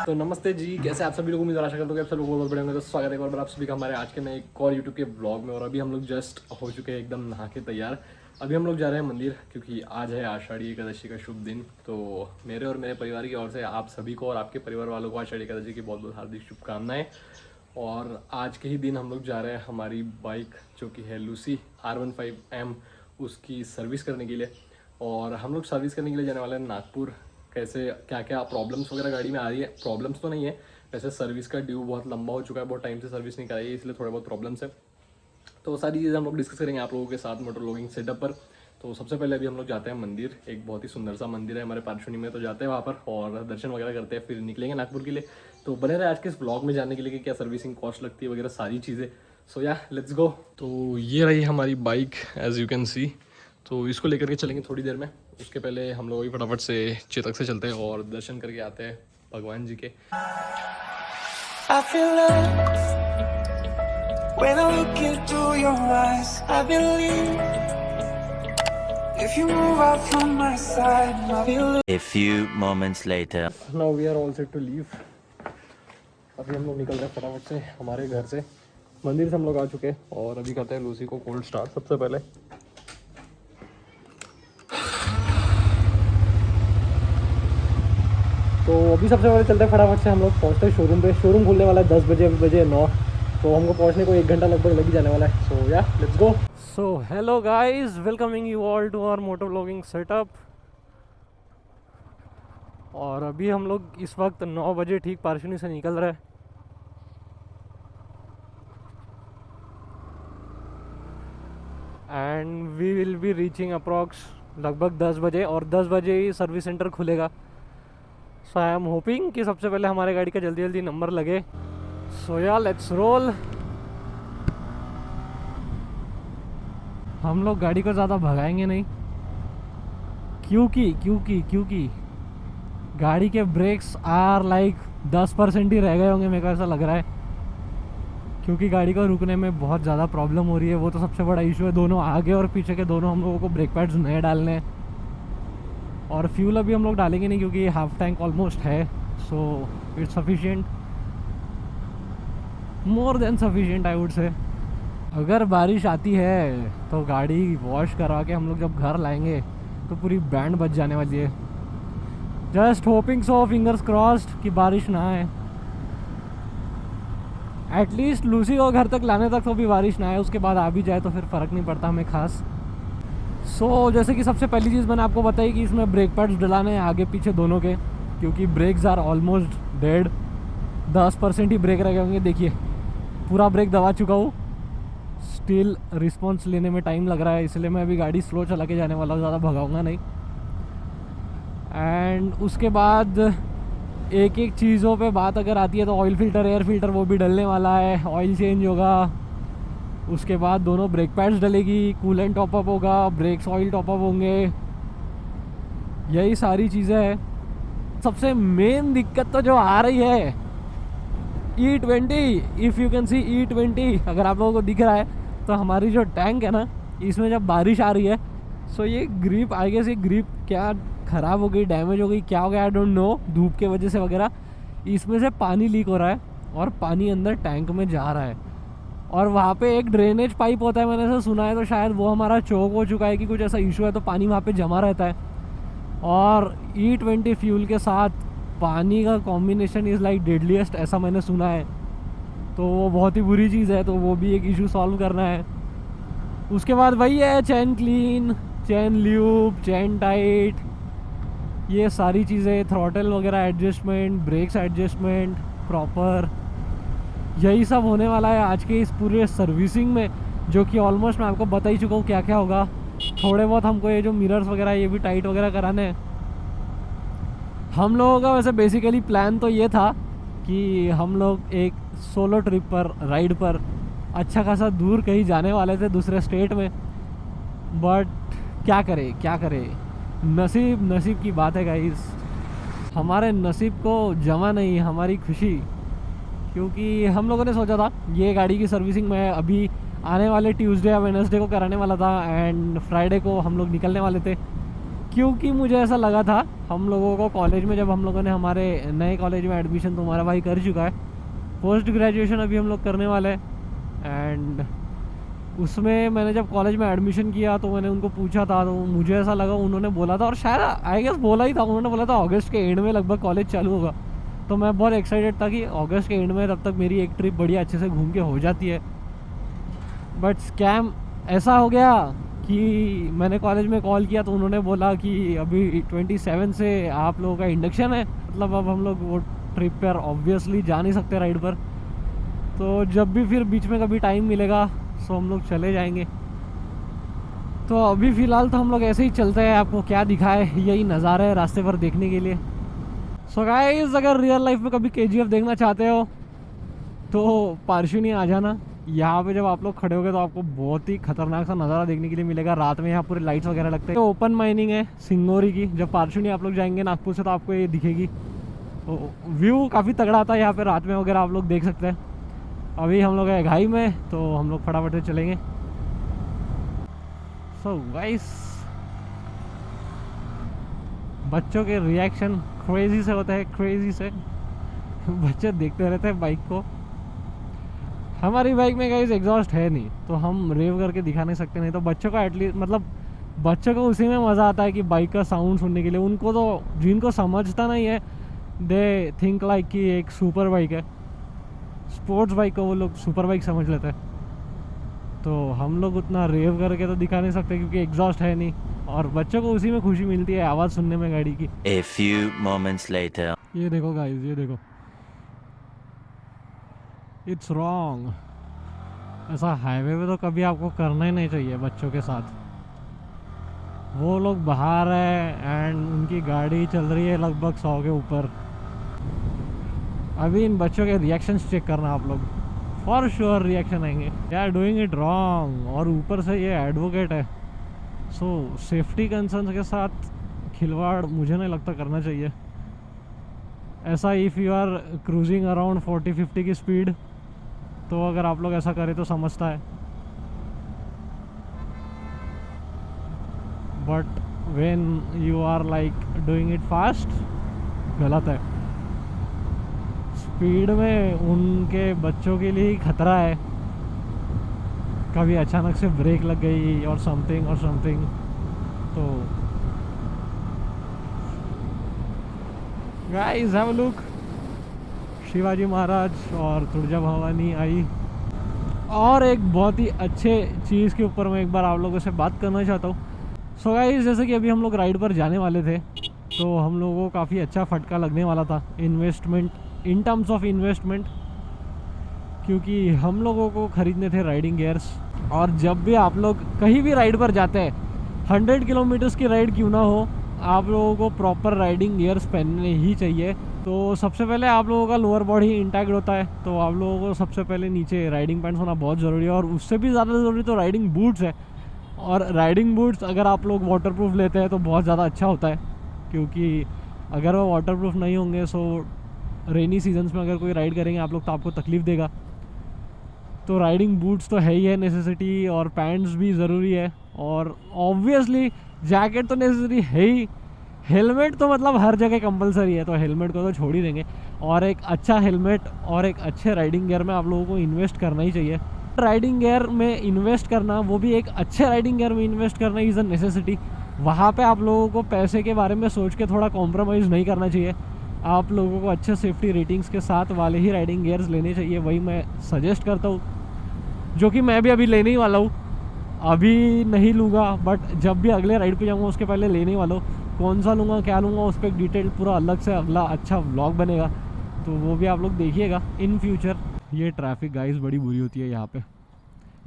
तो नमस्ते जी, कैसे आप सभी लोगों को। आशा करता हूँ कि आप सब लोगों को बहुत बढ़िया होंगे। तो स्वागत है एक बार आप सभी का हमारे आज के नए एक और यूट्यूब के ब्लॉग में। और अभी हम लोग जस्ट हो चुके हैं एकदम नहा के तैयार। अभी हम लोग जा रहे हैं मंदिर, क्योंकि आज है आषाढ़ी एकादशी का शुभ दिन। तो मेरे और मेरे परिवार की ओर से आप सभी को और आपके परिवार वालों को आषाढ़ी एकादशी की बहुत बहुत हार्दिक शुभकामनाएं। और आज के ही दिन हम लोग जा रहे हैं हमारी बाइक जो कि है लूसी R15M, उसकी सर्विस करने के लिए। और हम लोग सर्विस करने के लिए जाने वाले हैं नागपुर। कैसे क्या क्या प्रॉब्लम्स वगैरह गाड़ी में आ रही है, प्रॉब्लम्स तो नहीं है वैसे, सर्विस का ड्यू बहुत लंबा हो चुका है, बहुत टाइम से सर्विस नहीं कराई है, इसलिए थोड़े बहुत प्रॉब्लम्स है। तो सारी चीज़ें हम लोग डिस्कस करेंगे आप लोगों के साथ मोटर व्लॉगिंग सेटअप पर। तो सबसे पहले अभी हम लोग जाते हैं मंदिर, एक बहुत ही सुंदर सा मंदिर है हमारे पार्श्वनी में, तो जाते हैं वहाँ पर और दर्शन वगैरह करते हैं, फिर निकलेंगे नागपुर के लिए। तो बने रहे आज के इस ब्लॉग में जानने के लिए कि क्या सर्विसिंग कॉस्ट लगती है वगैरह सारी चीज़ें। सो या लेट्स गो। तो ये रही हमारी bike as you can see. तो इसको लेकर के चलेंगे थोड़ी देर में। उसके पहले हम लोग फटाफट से चेतक से चलते हैं और दर्शन करके आते हैं भगवान जी के। I feel love when I look into your eyes. I believe if you move out from my side, I believe. A few moments later. Now we are all set to leave. अभी हम लोग निकल रहे हैं फटाफट से हमारे घर से। मंदिर से हम लोग आ चुके हैं और अभी करते हैं लूसी को कोल्ड स्टार्ट सबसे पहले। तो अभी सबसे पहले चलते हैं फटाफट से, हम लोग पहुँचते हैं शोरूम पे। शोरूम खुलने वाला है 10 बजे, अभी बजे 9, तो हमको पहुँचने को 1 घंटा लगभग लग ही जाने वाला है। सो या let's go. So hello guys, welcoming you all to our motor vlogging setup. और अभी हम लोग इस वक्त 9 बजे ठीक पार्शनी से निकल रहे हैं। And we will be reaching approx लगभग 10 बजे, और 10 बजे ही सर्विस सेंटर खुलेगा। सो आई एम होपिंग कि सबसे पहले हमारे गाड़ी का जल्दी जल्दी नंबर लगे। सो या लेट्स रोल। हम लोग गाड़ी को ज़्यादा भगाएंगे नहीं, क्योंकि गाड़ी के ब्रेक्स आर लाइक 10% ही रह गए होंगे, मेरे को ऐसा लग रहा है। क्योंकि गाड़ी को रुकने में बहुत ज़्यादा प्रॉब्लम हो रही है, वो तो सबसे बड़ा इशू है। दोनों आगे और पीछे के दोनों हम लोगों को ब्रेक पैड्स नए डालने हैं। और फ्यूल अभी हम लोग डालेंगे नहीं क्योंकि हाफ टैंक ऑलमोस्ट है। So it's sufficient, more than sufficient I would say. अगर बारिश आती है तो गाड़ी वॉश करवा के हम लोग जब घर लाएंगे तो पूरी बैंड बच जाने वाली है। जस्ट होपिंग सो, फिंगर्स क्रॉस्ड कि बारिश ना आए। एटलीस्ट लूसी को घर तक लाने तक तो भी बारिश ना आए, उसके बाद आ भी जाए तो फिर फ़र्क नहीं पड़ता हमें खास। सो जैसे कि सबसे पहली चीज़ मैंने आपको बताई कि इसमें ब्रेक पैड्स डलाने हैं आगे पीछे दोनों के, क्योंकि ब्रेक्स आर ऑलमोस्ट डेड। 10% ही ब्रेक रह गए होंगे। देखिए पूरा ब्रेक दबा चुका हूँ, स्टिल रिस्पॉन्स लेने में टाइम लग रहा है, इसलिए मैं अभी गाड़ी स्लो चला के जाने वाला हूँ, ज़्यादा भगाऊंगा नहीं। एंड उसके बाद एक एक चीज़ों पे बात अगर आती है तो ऑयल फिल्टर, एयर फिल्टर वो भी डलने वाला है, ऑयल चेंज होगा। उसके बाद दोनों ब्रेक पैड्स डलेगी, कूलेंट टॉपअप होगा, ब्रेक्स ऑयल टॉपअप होंगे, यही सारी चीज़ें हैं। सबसे मेन दिक्कत तो जो आ रही है E20, if you can C E20, अगर आप लोगों को दिख रहा है तो हमारी जो टैंक है ना, इसमें जब बारिश आ रही है सो ये ग्रिप, आई गेस ये ग्रिप क्या ख़राब हो गई, डैमेज हो गई, क्या हो गया आई डोंट नो, धूप के वजह से वगैरह, इसमें से पानी लीक हो रहा है और पानी अंदर टैंक में जा रहा है। और वहाँ पे एक ड्रेनेज पाइप होता है, मैंने ऐसा सुना है, तो शायद वो हमारा चोक हो चुका है कि कुछ ऐसा इशू है, तो पानी वहाँ पे जमा रहता है। और E20 फ्यूल के साथ पानी का कॉम्बिनेशन इज़ लाइक डेडलीस्ट, ऐसा मैंने सुना है। तो वो बहुत ही बुरी चीज़ है, तो वो भी एक इशू सॉल्व करना है। उसके बाद वही है चैन क्लीन, चैन ल्यूब, चैन टाइट, ये सारी चीज़ें, थ्रॉटल वगैरह एडजस्टमेंट, ब्रेक्स एडजस्टमेंट प्रॉपर, यही सब होने वाला है आज के इस पूरे सर्विसिंग में, जो कि ऑलमोस्ट मैं आपको बता ही चुका हूँ क्या क्या होगा। थोड़े बहुत हमको ये जो मिरर्स वगैरह ये भी टाइट वगैरह कराने हैं। हम लोगों का वैसे बेसिकली प्लान तो ये था कि हम लोग एक सोलो ट्रिप पर, राइड पर अच्छा खासा दूर कहीं जाने वाले थे दूसरे स्टेट में, बट क्या करें, नसीब की बात है गाइस। हमारे नसीब को जमा नहीं हमारी खुशी, क्योंकि हम लोगों ने सोचा था ये गाड़ी की सर्विसिंग मैं अभी आने वाले ट्यूसडे या वेडनेसडे को कराने वाला था, एंड फ्राइडे को हम लोग निकलने वाले थे। क्योंकि मुझे ऐसा लगा था, हम लोगों को कॉलेज में जब हम लोगों ने हमारे नए कॉलेज में एडमिशन तो हमारा भाई कर चुका है, पोस्ट ग्रेजुएशन अभी हम लोग करने वाले हैं। एंड उसमें मैंने जब कॉलेज में एडमिशन किया तो मैंने उनको पूछा था, तो मुझे ऐसा लगा उन्होंने बोला था, और शायद आई गेस बोला ही था, उन्होंने बोला था अगस्त के एंड में लगभग कॉलेज चालू होगा। तो मैं बहुत एक्साइटेड था कि अगस्त के एंड में तब तक मेरी एक ट्रिप बढ़िया अच्छे से घूम के हो जाती है। बट स्कैम ऐसा हो गया कि मैंने कॉलेज में कॉल किया तो उन्होंने बोला कि अभी 27 से आप लोगों का इंडक्शन है, मतलब अब हम लोग वो ट्रिप पर ऑब्वियसली जा नहीं सकते राइड पर। तो जब भी फिर बीच में कभी टाइम मिलेगा तो हम लोग चले जाएंगे। तो अभी फ़िलहाल तो हम लोग ऐसे ही चलते हैं, आपको क्या दिखाए, यही नज़ारा है रास्ते पर देखने के लिए। सो गाइस, अगर रियल लाइफ में कभी KGF देखना चाहते हो तो पार्श्वनी आ जाना। यहाँ पे जब आप लोग खड़े होगे तो आपको बहुत ही खतरनाक सा नज़ारा देखने के लिए मिलेगा। रात में यहाँ पूरे लाइट्स वगैरह लगते हैं। तो ओपन माइनिंग है सिंगोरी की, जब पार्श्वनी आप लोग जाएंगे नागपुर से तो आपको ये दिखेगी। तो व्यू काफ़ी तगड़ा आता है यहाँ पे रात में वगैरह, आप लोग देख सकते हैं। अभी हम लोग है घाई में, तो हम लोग फटाफट से चलेंगे। सो गाइस, बच्चों के रिएक्शन क्रेजी से होते हैं, क्रेजी से बच्चे देखते रहते हैं बाइक को। हमारी बाइक में गाइस एग्जॉस्ट है नहीं, तो हम रेव करके दिखा नहीं सकते, नहीं तो बच्चों का एटलीस्ट, मतलब बच्चों को उसी में मज़ा आता है कि बाइक का साउंड सुनने के लिए। उनको तो, जिनको समझता नहीं है, दे थिंक लाइक कि एक सुपर बाइक है, स्पोर्ट्स बाइक को वो लोग सुपर बाइक समझ लेते हैं। तो हम लोग उतना रेव करके तो दिखा नहीं सकते क्योंकि एग्जॉस्ट है नहीं, और बच्चों को उसी में खुशी मिलती है आवाज़ सुनने में गाड़ी की। A few moments later. ये देखो गाइस, ये देखो, इट्स रॉन्ग। ऐसा हाईवे पे तो कभी आपको करना ही नहीं चाहिए बच्चों के साथ। वो लोग बाहर है एंड उनकी गाड़ी चल रही है लगभग 100 के ऊपर। अभी इन बच्चों के रिएक्शंस चेक करना आप लोग, फॉर श्योर रिएक्शन आएंगे, they are doing it wrong. और ऊपर से ये एडवोकेट है, सो सेफ्टी कंसर्न्स के साथ खिलवाड़ मुझे नहीं लगता करना चाहिए ऐसा। If you are cruising around 40-50 की स्पीड, तो अगर आप लोग ऐसा करें तो समझता है, but when you are like doing it fast, गलत है। स्पीड में उनके बच्चों के लिए ही खतरा है, कभी अचानक से ब्रेक लग गई और समथिंग। तो guys have a look, Shivaji Maharaj और तुळजा भवानी आई। और एक बहुत ही अच्छे चीज़ के ऊपर मैं एक बार आप लोगों से बात करना चाहता हूँ। सो गाइस, जैसे कि अभी हम लोग राइड पर जाने वाले थे, तो हम लोगों को काफ़ी अच्छा फटका लगने वाला था investment, in terms of investment, क्योंकि हम लोगों को ख़रीदने थे राइडिंग गियर्स। और जब भी आप लोग कहीं भी राइड पर जाते हैं, 100 किलोमीटर्स की राइड क्यों ना हो, आप लोगों को प्रॉपर राइडिंग गियर्स पहनने ही चाहिए। तो सबसे पहले आप लोगों का लोअर बॉडी इंटैक्ट होता है, तो आप लोगों को सबसे पहले नीचे राइडिंग पैंट्स होना बहुत ज़रूरी है। और उससे भी ज़्यादा ज़रूरी तो राइडिंग बूट्स है। और राइडिंग बूट्स अगर आप लोग वाटरप्रूफ लेते हैं तो बहुत ज़्यादा अच्छा होता है, क्योंकि अगर वो वाटरप्रूफ नहीं होंगे सो रेनी सीजन्स में अगर कोई राइड करेंगे आप लोग तो आपको तकलीफ़ देगा। तो राइडिंग बूट्स तो है ही है नेसेसिटी, और पैंट्स भी ज़रूरी है, और ऑब्वियसली जैकेट तो नेसेसरी है ही। हेलमेट तो मतलब हर जगह कंपलसरी है, तो हेलमेट को तो छोड़ ही देंगे। और एक अच्छा हेलमेट और एक अच्छे राइडिंग गियर में आप लोगों को इन्वेस्ट करना ही चाहिए। राइडिंग गियर में इन्वेस्ट करना, वो भी एक अच्छे राइडिंग गियर में इन्वेस्ट करना इज़ अ नेसेसिटी। वहाँ पे आप लोगों को पैसे के बारे में सोच के थोड़ा कॉम्प्रोमाइज़ नहीं करना चाहिए। आप लोगों को अच्छे सेफ्टी रेटिंग्स के साथ वाले ही राइडिंग गियर्स लेने चाहिए, वही मैं सजेस्ट करता हूँ, जो कि मैं भी अभी लेने ही वाला हूँ। अभी नहीं लूँगा, बट जब भी अगले राइड पे जाऊँगा उसके पहले लेने ही वाला हूँ। कौन सा लूँगा, क्या लूँगा, उस पर एक डिटेल पूरा अलग से अगला अच्छा व्लॉग बनेगा, तो वो भी आप लोग देखिएगा इन फ्यूचर। ये ट्रैफिक गाइस बड़ी बुरी होती है यहाँ पे।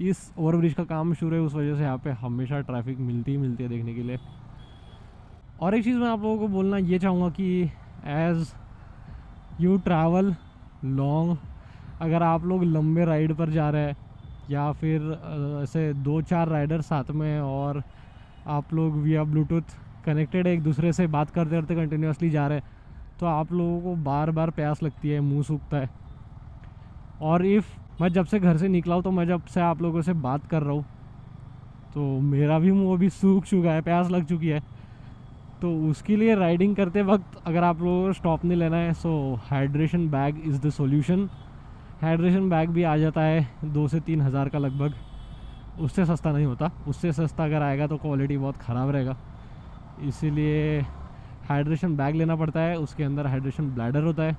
इस ओवरब्रिज का काम शुरू है, उस वजह से यहाँ पे हमेशा ट्रैफिक मिलती है देखने के लिए। और एक चीज़ मैं आप लोगों को बोलना ये चाहूँगा कि एज़ यू ट्रैवल लॉन्ग, अगर आप लोग लंबे राइड पर जा रहे हैं या फिर ऐसे 2-4 राइडर साथ में, और आप लोग विया ब्लूटूथ कनेक्टेड एक दूसरे से बात करते करते कंटिन्यूसली जा रहे हैं, तो आप लोगों को बार बार प्यास लगती है, मुंह सूखता है। और मैं जब से घर से निकला हूँ, तो मैं जब से आप लोगों से बात कर रहा हूँ, तो मेरा भी मुंह अभी सूख चुका है, प्यास लग चुकी है। तो उसके लिए राइडिंग करते वक्त अगर आप लोगों को स्टॉप नहीं लेना है, so hydration bag is the solution. Hydration bag भी आ जाता है 2 से 3 हज़ार का लगभग, उससे सस्ता नहीं होता। उससे सस्ता अगर आएगा तो क्वालिटी बहुत ख़राब रहेगा, इसीलिए हाइड्रेशन बैग लेना पड़ता है। उसके अंदर हाइड्रेशन ब्लैडर होता है,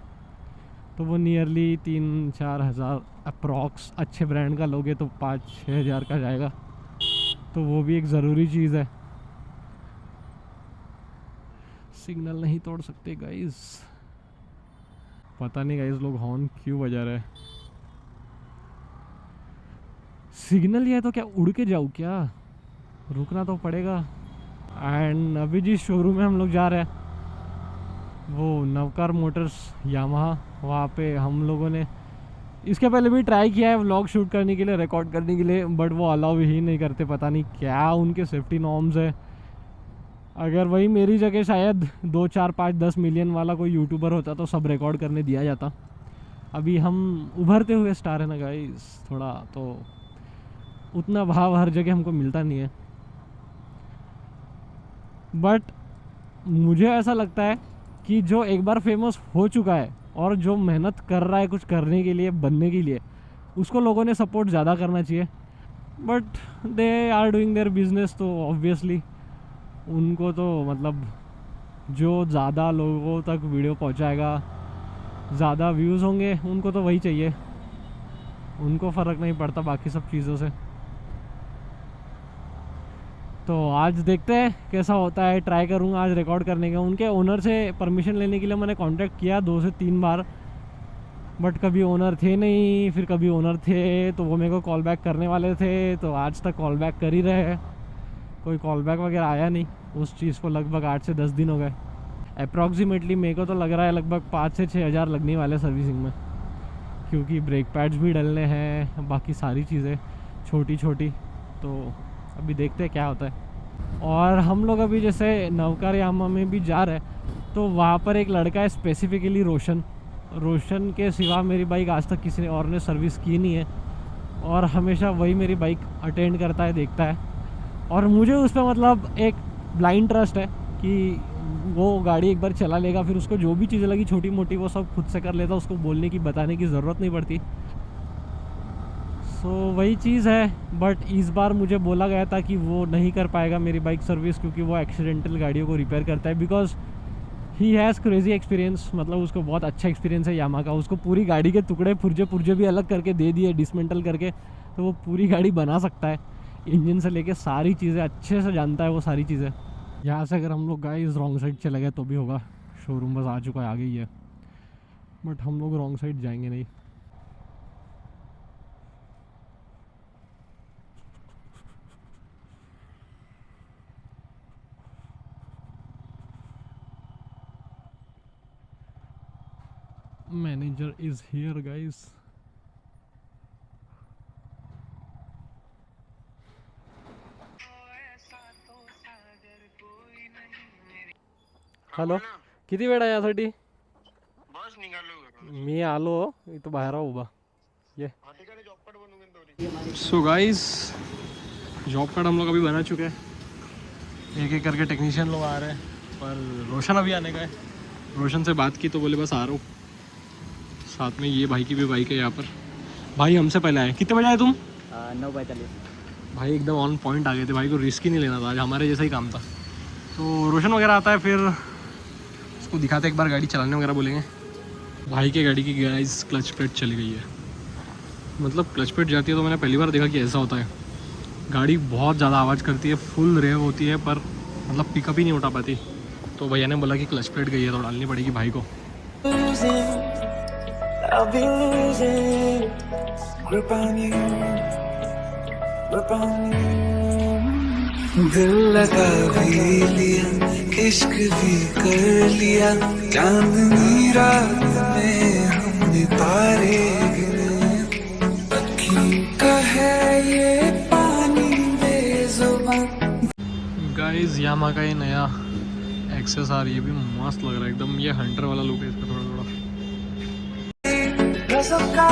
तो वो नियरली 3-4 हज़ार अप्रॉक्स। अच्छे ब्रांड का लोगे तो 5-6 हज़ार का जाएगा, तो वो भी एक ज़रूरी चीज़ है। सिग्नल नहीं तोड़ सकते गाइस। पता नहीं गाइस लोग हॉर्न क्यों बजा रहे हैं। सिग्नल ये है तो क्या उड़ के जाऊँ क्या? रुकना तो पड़ेगा। एंड अभी जिस शोरूम में हम लोग जा रहे हैं वो नवकार मोटर्स यामाहा, वहाँ पे हम लोगों ने इसके पहले भी ट्राई किया है व्लॉग शूट करने के लिए, रिकॉर्ड करने के लिए, बट वो अलाउ ही नहीं करते। पता नहीं क्या उनके सेफ्टी नॉर्म्स है। अगर वही मेरी जगह शायद 2, 4, 5, 10 मिलियन वाला कोई यूट्यूबर होता तो सब रिकॉर्ड करने दिया जाता। अभी हम उभरते हुए स्टार है ना गाइस, थोड़ा तो उतना भाव हर जगह हमको मिलता नहीं है। बट मुझे ऐसा लगता है कि जो एक बार फेमस हो चुका है और जो मेहनत कर रहा है कुछ करने के लिए, बनने के लिए, उसको लोगों ने सपोर्ट ज़्यादा करना चाहिए। But they are doing their business, तो ऑब्वियसली उनको तो मतलब जो ज़्यादा लोगों तक वीडियो पहुंचाएगा, ज़्यादा व्यूज़ होंगे, उनको तो वही चाहिए। उनको फ़र्क नहीं पड़ता बाकी सब चीज़ों से। तो आज देखते हैं कैसा होता है। ट्राई करूँगा आज रिकॉर्ड करने का। उनके ओनर से परमिशन लेने के लिए मैंने कांटेक्ट किया 2 से 3 बार, बट कभी ओनर थे नहीं, फिर कभी ओनर थे तो वो मेरे को कॉल बैक करने वाले थे, तो आज तक कॉल बैक कर ही रहे हैं। कोई कॉल बैक वगैरह आया नहीं उस चीज़ को। लगभग 8 से 10 दिन हो गए अप्रॉक्सीमेटली। मेरे को तो लग रहा है लगभग 5 से 6 हज़ार लगने वाले सर्विसिंग में, क्योंकि ब्रेक पैड्स भी डलने हैं, बाकी सारी चीज़ें छोटी छोटी। तो अभी देखते हैं क्या होता है। और हम लोग अभी जैसे नवकार यामा में भी जा रहे हैं, तो वहाँ पर एक लड़का है स्पेसिफिकली रोशन के सिवा मेरी बाइक आज तक किसी और ने सर्विस की नहीं है, और हमेशा वही मेरी बाइक अटेंड करता है, देखता है। और मुझे उस पर मतलब एक ब्लाइंड ट्रस्ट है कि वो गाड़ी एक बार चला लेगा, फिर उसको जो भी चीज़ें लगी छोटी मोटी वो सब खुद से कर लेता, उसको बोलने की बताने की ज़रूरत नहीं पड़ती। सो वही चीज़ है। बट इस बार मुझे बोला गया था कि वो नहीं कर पाएगा मेरी बाइक सर्विस, क्योंकि वो एक्सीडेंटल गाड़ियों को रिपेयर करता है। Because he has crazy experience, मतलब उसको बहुत अच्छा एक्सपीरियंस है यामा का। उसको पूरी गाड़ी के टुकड़े पुर्जे भी अलग करके दे दिए, डिसमेंटल करके, तो वो पूरी गाड़ी बना सकता है। इंजन से लेके सारी चीज़ें अच्छे से जानता है वो सारी चीज़ें। यहाँ से अगर हम लोग गाइस रॉन्ग साइड चले गए तो भी होगा, शोरूम बस आ चुका है, आगे ही है। बट हम लोग रॉन्ग साइड जाएंगे नहीं। Manager is here guys. Hello, किती वेळ आहे यासाठी? बस निघालो. मी आलो, इथं बाहेर आहो उभा. ये सो गाइस, जॉब कार्ड हम लोग अभी बना चुके हैं। एक एक करके टेक्नीशियन लोग आ रहे हैं, पर रोशन अभी आने का है। रोशन से बात की तो बोले बस आ रहा हूँ। साथ में ये भाई की भी बाइक है यहाँ पर। भाई हमसे पहले आए। कितने बजे आए तुम? 9:45। भाई एकदम ऑन पॉइंट आ गए थे। भाई को रिस्क ही नहीं लेना था, आज हमारे जैसा ही काम था। तो रोशन वगैरह आता है, फिर उसको दिखाते एक बार, गाड़ी चलाने वगैरह बोलेंगे। भाई के गाड़ी की गाइस क्लच प्लेट चली गई है। मतलब क्लच प्लेट जाती है तो मैंने पहली बार देखा कि ऐसा होता है। गाड़ी बहुत ज़्यादा आवाज़ करती है, फुल रेव होती है, पर मतलब पिकअप ही नहीं उठा पाती। तो भैया ने बोला कि क्लच प्लेट गई है तो डालनी पड़ेगी भाई को। I'll be losing grip on you, grip on you. दिल लगा भी लिया, इश्क भी कर लिया, चांदनी रात में हमने तारे गिने, अखी का है ये पानी बेजुबान। गाइस यामा का ये नया XSR, ये भी मस्त लग रहा है एकदम। ये हंटर वाला लुक है इसका थोड़ा थोड़ा। का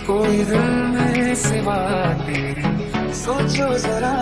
कोई दिल में सिवा तेरे, सोचो जरा।